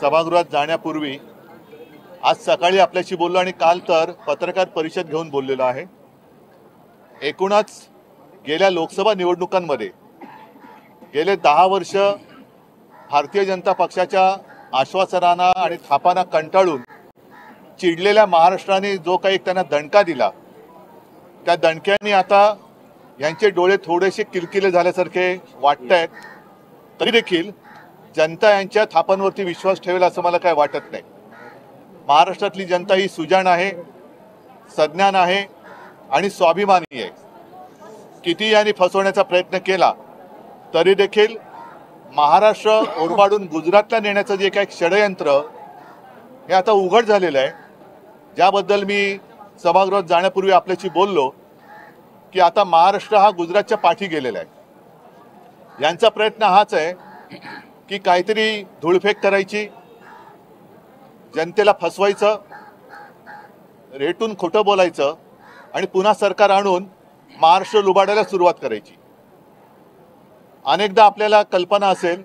सभागृहात जाण्यापूर्वी आज सकाळी आपल्याशी बोललो आणि काल तर पत्रकार परिषद घेऊन बोललेलो आहे। एकूणच गेल्या लोकसभा निवडणुकांमध्ये गेले 10 वर्ष भारतीय जनता पक्षाच्या आश्वासनांना आणि थापांना कंटाळून चिडलेल्या महाराष्ट्राने जो काही त्यांना दणका दिला, त्या दणक्याने आता यांचे डोळे थोडेसे किलकिले झाल्यासारखे वाटतायत। तरी देखील जनता यांच्या थापांवरती विश्वास ठेवेल असं मला काय वाटत नाही। महाराष्ट्रातली जनता ही सुजाण आहे, सज्ञान आहे आणि स्वाभिमानी आहे। किती यांनी फसवण्याचा प्रयत्न केला तरी देखील महाराष्ट्र ओरबाडून गुजरातला नेण्याचं जे काही षडयंत्र हे आता उघड झालेलं आहे, ज्याबद्दल मी सभागृहात जाण्यापूर्वी आपल्याशी बोललो की आता महाराष्ट्र हा गुजरातच्या पाठी गेलेला आहे। यांचा प्रयत्न हाच आहे की काहीतरी धूळफेक करायची, जनतेला फसवायचं, रेटून खोटं बोलायचं आणि पुन्हा सरकार आणून महाराष्ट्र लुबाडायला सुरुवात करायची। अनेकदा आपल्याला कल्पना असेल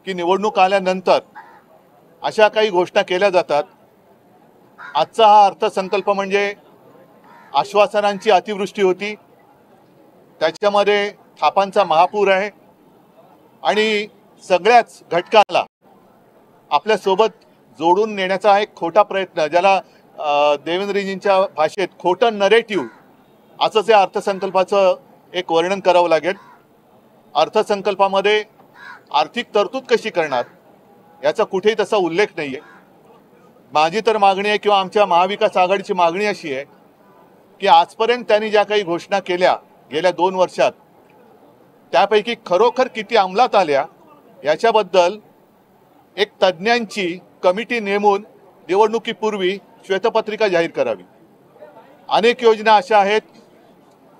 की निवडणूक आल्यानंतर अशा काही घोषणा केल्या जातात। आजचा हा अर्थसंकल्प म्हणजे आश्वासनांची अतिवृष्टी होती, त्याच्यामध्ये थापांचा महापूर आहे आणि सगळ्याच घटकाला आपल्या सोबत जोडून नेण्याचा एक खोटा प्रयत्न, ज्याला देवेंद्रजींच्या भाषेत खोटं नरेटिव्ह असंच या अर्थसंकल्पाचं एक वर्णन करावं लागेल। अर्थसंकल्पामध्ये आर्थिक तरतूद कशी करणार याचा कुठेही तसा उल्लेख नाहीये। माझी तर मागणी आहे किंवा आमच्या महाविकास आघाडीची मागणी अशी आहे की आजपर्यंत त्यांनी ज्या काही घोषणा केल्या गेल्या 2 वर्षात, त्यापैकी खरोखर किती अंमलात आल्या याच्याबद्दल एक तज्ज्ञांची कमिटी नेमून निवडणुकीपूर्वी श्वेतपत्रिका जाहीर करावी। अनेक योजना अशा आहेत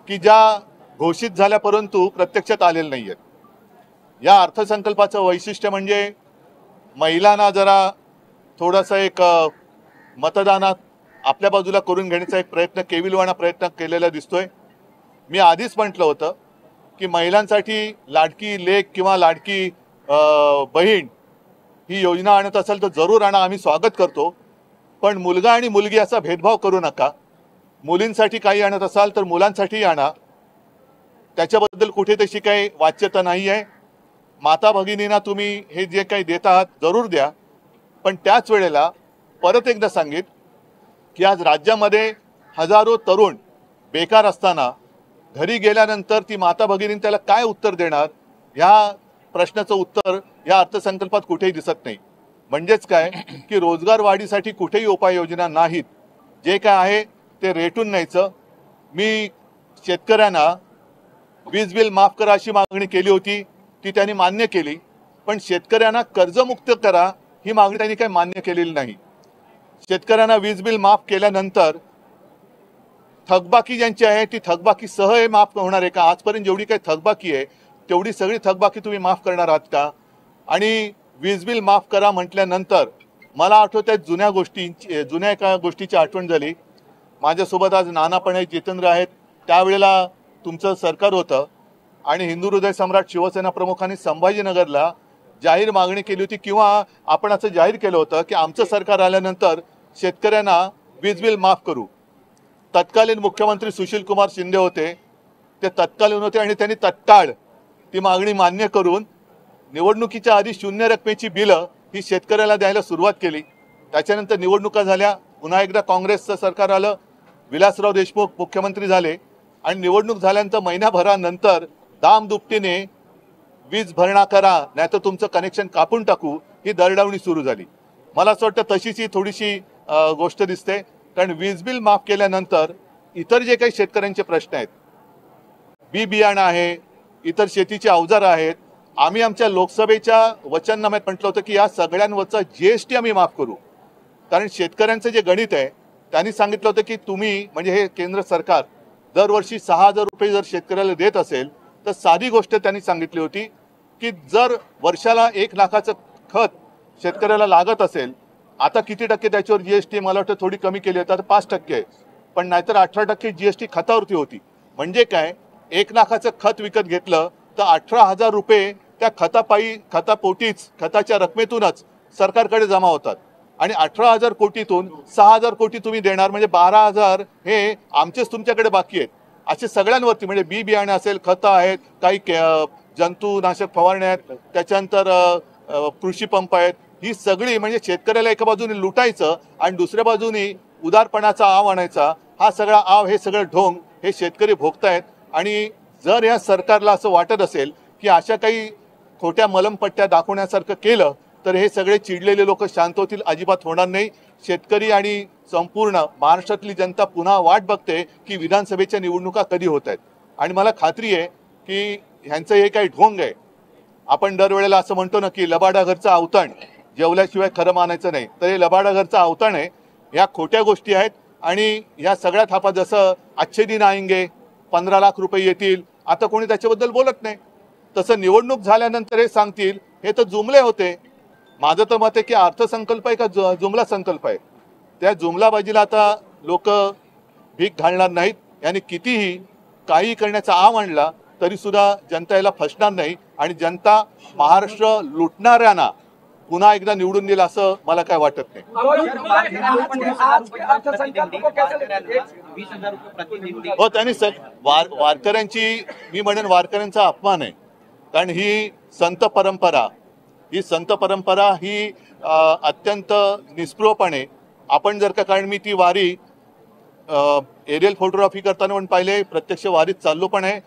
की ज्या घोषित झाल्या परंतु प्रत्यक्षात आलेल्या नाही आहेत। या अर्थसंकल्पाचं वैशिष्ट्य म्हणजे महिलांना जरा थोडासा एक मतदानात आपल्या बाजूला करून घेण्याचा एक प्रयत्न, केविलवाणा प्रयत्न केलेला दिसतोय। मी आधीच म्हटलं होतं की महिलांसाठी लाडकी लेक किंवा लाडकी बहीण ही योजना आणत असेल तर जरूर आणा, आम्ही स्वागत करतो, पण मुलगा आणि मुलगी असा भेदभाव करू नका। मुलींसाठी काही आणत असाल तर मुलांसाठीही आणा, त्याच्याबद्दल कुठे तशी काही वाच्यता नाही आहे। माता भगिनींना तुम्ही हे जे काही देत आहात जरूर द्या, पण त्याच वेळेला परत एकदा सांगित की आज राज्यामध्ये हजारो तरुण बेकार असताना घरी गेल्यानंतर ती माता भगिनी त्याला काय उत्तर देणार, ह्या प्रश्नाचं उत्तर या अर्थसंकल्पात कुठेही दिसत नाही। म्हणजेच काय की रोजगार वाढीसाठी कुठेही उपाययोजना नाहीत, जे काय आहे ते रेटून न्यायचं। मी शेतकऱ्यांना वीज बिल माफ करा अशी मागणी केली होती, ती त्यांनी मान्य केली, पण शेतकऱ्यांना कर्जमुक्त करा ही मागणी त्यांनी काही मान्य केलेली नाही। शेतकऱ्यांना वीज बिल माफ केल्यानंतर थकबाकी ज्यांची आहे ती थकबाकी सह हे माफ होणार आहे का? आजपर्यंत जेवढी काही थकबाकी आहे तेवढी सगळी थकबाकी तुम्ही माफ करणार आहात का? आणि वीज बिल माफ करा म्हटल्यानंतर मला आठवतं जुन्या एका गोष्टीची आठवण झाली। माझ्यासोबत आज नाना पण आहेत, जितेंद्र आहेत, त्यावेळेला तुमचं सरकार होतं आणि हिंदू हृदय सम्राट शिवसेना प्रमुखांनी संभाजीनगरला जाहीर मागणी केली होती किंवा आपण असं जाहीर केलं होतं की आमचं सरकार आल्यानंतर शेतकऱ्यांना वीज बिल माफ करू। तत्कालीन मुख्यमंत्री सुशील कुमार शिंदे होते, ते तत्कालीन होते आणि त्यांनी तत्काळ ती मागणी मान्य करून निवडणुकीच्या आधी 0 रकमेची बिलं ही शेतकऱ्याला द्यायला सुरुवात केली। त्याच्यानंतर निवडणुका झाल्या, पुन्हा एकदा काँग्रेसचं सरकार आलं, विलासराव देशमुख मुख्यमंत्री झाले आणि निवडणूक झाल्यानंतर महिनाभरानंतर दामदुपटीने वीज भरणा करा नाहीतर तुमचं कनेक्शन कापून टाकू ही दरडावणी सुरू झाली। मला असं वाटतं तशीच ही थोडीशी गोष्ट दिसते, कारण वीज बिल माफ केल्यानंतर इतर जे काही शेतकऱ्यांचे प्रश्न आहेत, बी बियाणं आहे, इतर शेतीचे अवजार आहेत, आम्ही आमच्या लोकसभेच्या वचननाम्यात म्हटलं होतं की या सगळ्यांवरचा जीएसटी आम्ही माफ करू। कारण शेतकऱ्यांचं जे गणित आहे त्यांनी सांगितलं होतं की तुम्ही म्हणजे हे केंद्र सरकार दरवर्षी 6,000 रुपये जर शेतकऱ्याला देत असेल तर साधी गोष्ट त्यांनी सांगितली होती की जर वर्षाला 1 लाखाचं खत शेतकऱ्याला लागत असेल, आता किती टक्के त्याच्यावर जीएसटी मला वाटतं थोडी कमी केली होती, आता 5% आहे, पण नाहीतर 18% जीएसटी खतावरती होती। म्हणजे काय, 1 लाखाचं खत विकत घेतलं तर 18,000 रुपये त्या खतापोटीच, खताच्या रकमेतूनच सरकारकडे जमा होतात आणि 18,000 कोटीतून 6,000 कोटी तुम्ही देणार म्हणजे 12,000 हे आमचेच तुमच्याकडे बाकी आहेत. असे सगळ्यांवरती म्हणजे बी बियाणे असेल, खतं आहेत, काही जंतुनाशक फवारण्या आहेत, त्याच्यानंतर कृषी पंप आहेत, ही सगळी म्हणजे शेतकऱ्याला एका बाजूने लुटायचं आणि दुसऱ्या बाजूने उदारपणाचा आव आणायचा. हा सगळा आव, हे सगळं ढोंग हे शेतकरी भोगतायत. आणि जर या सरकारला असं वाटत असेल की अशा काही खोट्या मलमपट्ट्या दाखवण्यासारखं केलं तर हे सगळे चिडलेले लोक शांत होतील, अजिबात होणार नाही. शेतकरी आणि संपूर्ण महाराष्ट्रातली जनता पुन्हा वाट बघते की विधानसभेच्या निवडणुका कधी होत आहेत. आणि मला खात्री आहे की ह्यांचं हे काही ढोंग आहे. आपण दरवेळेला असं म्हणतो ना की लबाडा घरचं अवतण, जेवल्याशिवाय खरं मानायचं नाही, तर हे लबाडा घरचं अवतण आहे. या खोट्या गोष्टी आहेत आणि या सगळ्या थापा, जसं अच्छे दिन आएंगे, 15 लाख रुपये येतील, आता कोणी त्याच्याबद्दल बोलत नाही. तसं निवडणूक झाल्यानंतर हे सांगतील. हे तर जुमले होते. माझं तर मत आहे की अर्थसंकल्प आहे का जुमला संकल्प आहे. त्या जुमलाबाजीला आता लोक भीक घालणार नाहीत. यांनी कितीही काही करण्याचा आव आणला तरी सुद्धा जनता याला फसणार नाही आणि जनता महाराष्ट्र लुटणाऱ्यांना पुन्हा एकदा निवडून दिला असं मला काय वाटत नाही. हो, त्यांनी वारकऱ्यांची, मी म्हणेन वारकऱ्यांचा अपमान आहे. कारण ही संत परंपरा ही अत्यंत निस्पृहपणे आपण जर का, कारण मी ती वारी एरियल फोटोग्राफी करताना पण पाहिले, प्रत्यक्ष वारीत चाललो पण आहे.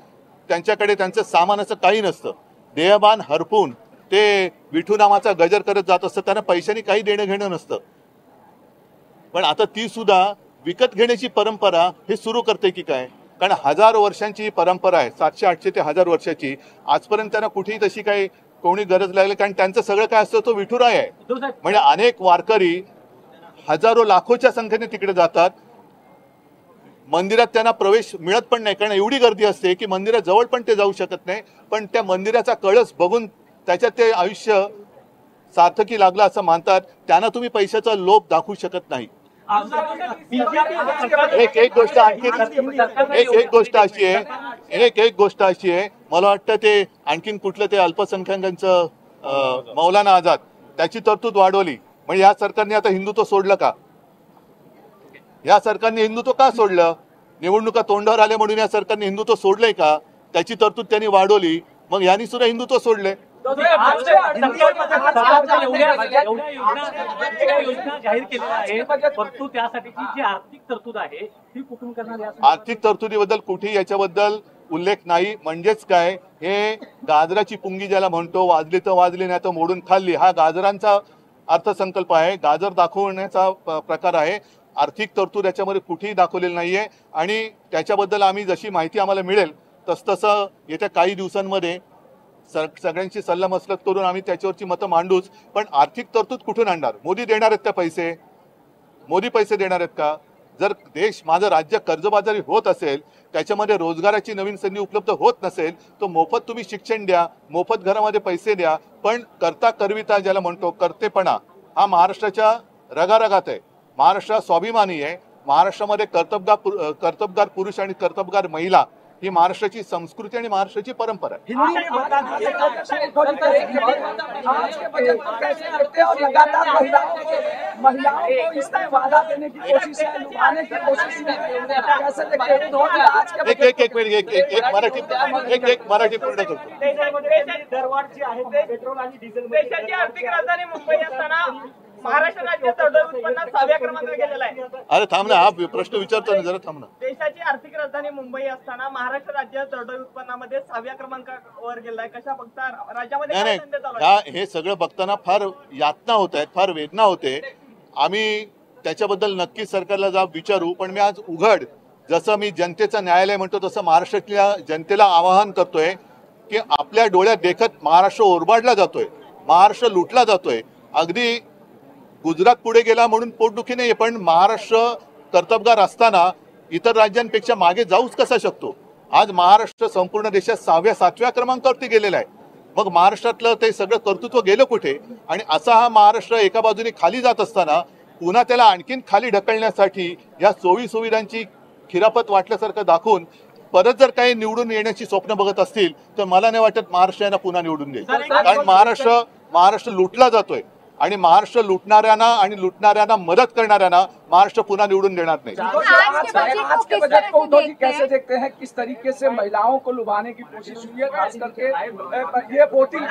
त्यांच्याकडे त्यांचं सामानाचं काही नसतं. देहबान हरपून ते विठू नामाचा गजर करत जात असतं. त्यांना पैशानी काही देणं घेणं नसतं. पण आता ती सुद्धा विकत घेण्याची परंपरा हे सुरू करते की काय? कारण 1000 वर्षांची परंपरा आहे, 700-800 ते 1000 वर्षाची. आजपर्यंत त्यांना कुठेही तशी काही कोणी गरज लागली, कारण त्यांचं सगळं काय असतं तो विठुराय आहे. म्हणजे अनेक वारकरी हजारो लाखोच्या संख्येने तिकडे जातात. मंदिरात त्यांना प्रवेश मिळत पण नाही, कारण एवढी गर्दी असते की मंदिराजवळ पण ते जाऊ शकत नाही. पण त्या मंदिराचा कळस बघून त्याच्यात ते आयुष्य सार्थकी लागलं असं मानतात. त्यांना तुम्ही पैशाचा लोभ दाखवू शकत नाही. एक गोष्ट अशी आहे, मला वाटतं ते आणखीन कुठलं ते अल्पसंख्याकांचं मौलाना आझाद, त्याची तरतूद वाढवली. म्हणजे या सरकारने आता हिंदुत्व सोडलं का? या सरकारने हिंदुत्व का सोडलं? निवडणुका तोंडावर आले म्हणून या सरकारने हिंदुत्व सोडलंय का? त्याची तरतूद त्यांनी वाढवली, मग यांनी सुद्धा हिंदुत्व सोडले. योजना जाहीर केलेल्या आहे, परंतु त्यासाठीची जी आर्थिक तरतूद आहे ती कुठून करणार? आर्थिक तरतुदीबद्दल कुठेही याच्याबद्दल उल्लेख नाही. म्हणजेच काय, हे गाजराची पुंगी ज्याला म्हणतो, वाजली तर वाजली नाही तर मोडून खाल्ली, हा गाजरांचा अर्थसंकल्प आहे, गाजर दाखवण्याचा प्रकार आहे. आर्थिक तरतूद याच्यामध्ये कुठेही दाखवलेली नाहीये. आणि त्याच्याबद्दल आम्ही जशी माहिती आम्हाला मिळेल तसतसं येत्या काही दिवसांमध्ये सगळ्यांची सल्लामसलत करून आम्ही त्याच्यावरची मतं मांडूच. पण आर्थिक तरतूद कुठून आणणार? मोदी देणार आहेत त्या पैसे? मोदी पैसे देणार आहेत का? जर देश, माझं राज्य कर्जबाजारी होत असेल, त्याच्यामध्ये रोजगाराची नवीन संधी उपलब्ध होत नसेल, तर मोफत तुम्ही शिक्षण द्या, मोफत घरामध्ये पैसे द्या, पण करता करविता ज्याला म्हणतो, करतेपणा हा महाराष्ट्राच्या रगारगात आहे. महाराष्ट्र स्वाभिमानी आहे. महाराष्ट्रामध्ये कर्तबगार पुरुष आणि कर्तबगार महिला ही महाराष्ट्राची संस्कृती आणि महाराष्ट्राची परंपरा आहे. मराठी पूर्ण करतो. आर्थिक राजधानी मुंबई असताना महाराष्ट्र राज्य चढउतार उत्पन्नात 6व्या क्रमांकावर गेलेला आहे. अरे थांब ना, हा प्रश्न विचारतो ना, जरा थांब ना. देशाची आर्थिक राजधानी मुंबई असताना महाराष्ट्र राज्य चढउतार उत्पन्नामध्ये 6व्या क्रमांकावर गेलाय. कशा बघता राज्यामध्ये? नाही, हे सगळं बघताना फार यातना होत आहेत, फार वेदना होते. आम्ही त्याच्याबद्दल नक्कीच सरकारला जाब विचारू. पण मी आज उघड, जसं मी जनतेचं न्यायालय म्हणतो तसं महाराष्ट्रातल्या जनतेला आवाहन करतोय की आपल्या डोळ्यात देखत महाराष्ट्र ओरबाडला जातोय, महाराष्ट्र लुटला जातोय. अगदी गुजरात पुढे गेला म्हणून पोटदुखी नाही, पण महाराष्ट्र कर्तबगार असताना इतर राज्यांपेक्षा मागे जाऊच कसा शकतो? आज महाराष्ट्र संपूर्ण देशात 6व्या-7व्या क्रमांकावरती गेलेला आहे. मग महाराष्ट्रातलं ते सगळं कर्तृत्व गेलं कुठे? आणि असा हा महाराष्ट्र एका बाजूने खाली जात असताना पुन्हा त्याला आणखीन खाली ढकलण्यासाठी या सोयी सुविधांची खिरापत वाटल्यासारखं दाखवून परत जर काही निवडून येण्याची स्वप्न बघत असतील तर मला नाही वाटत महाराष्ट्र यांना पुन्हा निवडून देईल. कारण महाराष्ट्र लुटला जातोय. आणि महाराष्ट्र लुटणाऱ्यांना आणि लुटणाऱ्यांना मदत करणाऱ्यांना महाराष्ट्र पुन्हा निवडून देणार नाही. आज के बजट को उद्धव जी कैसे देखते हैं? किस तरीके से महिलाओं को लुभाने की कोशिश हुई है, खास करके ये वोटिंग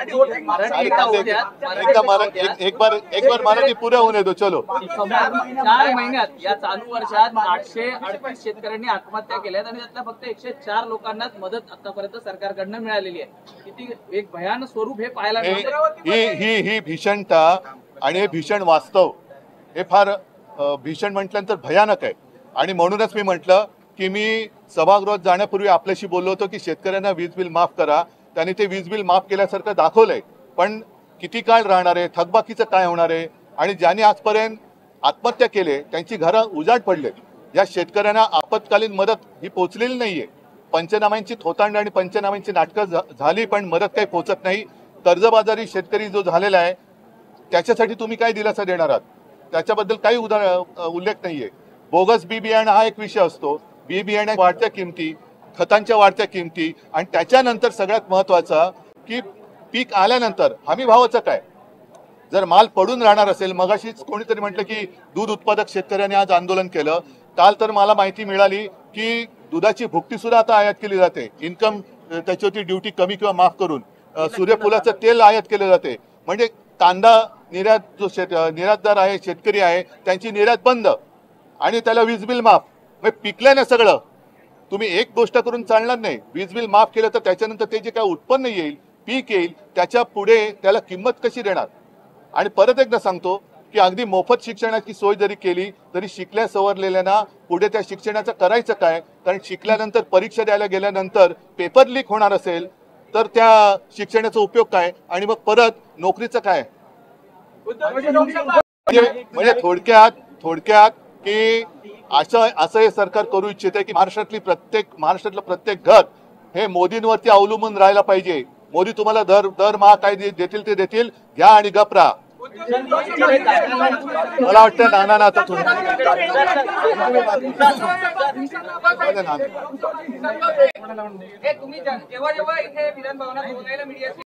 एक बार मराठी पुरे होने दो. चलो. 4 महिन्यात या चालू वर्षात 838 शेतकऱ्यांनी आत्महत्या केल्यात आणि त्यातल्या फक्त 104 लोकांनाच मदत आतापर्यंत सरकारकडनं मिळालेली आहे. किती एक भयानक स्वरूप हे पाहायला मिळतं. ही भीषणता आणि हे भीषण वास्तव हे फार भीषण म्हटल्यानंतर भयानक आहे. आणि म्हणूनच मी म्हटलं की मी सभागृहात जाण्यापूर्वी आपल्याशी बोललो होतो की शेतकऱ्यांना वीज बिल माफ करा. त्यांनी ते वीज बिल माफ केल्यासारखं दाखवलंय, पण किती काळ राहणार आहे, थकबाकीचं काय होणार आहे, आणि ज्यांनी आजपर्यंत आत्महत्या केले त्यांची घरं उजाड पडले. या शेतकऱ्यांना आपत्कालीन मदत ही पोचलेली नाहीये. पंचनाम्यांची थोतांड आणि पंचनाम्यांची नाटकं झाली पण मदत काही पोचत नाही. कर्जबाजारी शेतकरी जो झालेला आहे त्याच्यासाठी तुम्ही काय दिलासा देणार आहात त्याच्याबद्दल काही उल्लेख नाहीये. बोगस बी बियाणं हा एक विषय असतो. बी बियाण्या वाढत्या किमती, खतांच्या वाढत्या किमती, आणि त्याच्यानंतर सगळ्यात महत्वाचा की पीक आल्यानंतर हमी भावाचं काय. जर माल पडून राहणार असेल, मगाशीच कोणीतरी म्हटलं की दूध उत्पादक शेतकऱ्यांनी आज आंदोलन केलं. काल तर मला माहिती मिळाली की दुधाची भुकटी सुद्धा आता आयात केली जाते. इन्कम त्याच्यावरती ड्युटी कमी किंवा माफ करून सूर्यफुलाचं तेल आयात केलं जाते. म्हणजे कांदा निर्यात जो निर्यातदार आहे, शेतकरी आहे, त्यांची निर्यात बंद आणि त्याला वीज बिल माफ. मग पिकलं ना सगळं. तुम्ही एक गोष्ट करून चालणार नाही. वीज बिल माफ केलं तर त्याच्यानंतर ते जे काय उत्पन्न येईल, पीक येईल, त्याच्या पुढे त्याला किंमत कशी देणार. आणि परत एकदा सांगतो की अगदी मोफत शिक्षणाची सोय जरी केली तरी शिकल्या सवरलेल्यांना पुढे त्या शिक्षणाचं करायचं काय. कारण शिकल्यानंतर परीक्षा द्यायला गेल्यानंतर पेपर लीक होणार असेल तर त्या शिक्षणाचा उपयोग काय, आणि मग परत नोकरीचं काय. म्हणजे थोडक्यात की असं हे सरकार करू इच्छिते की महाराष्ट्रातलं प्रत्येक घर हे मोदींवरती अवलंबून राहायला पाहिजे. मोदी तुम्हाला दरमहा काय देतील ते देतील, घ्या आणि गप राहा. मला वाटतं नाना आता तुम्ही जेव्हा इथे विधान भवनात बोलायला मीडियाशी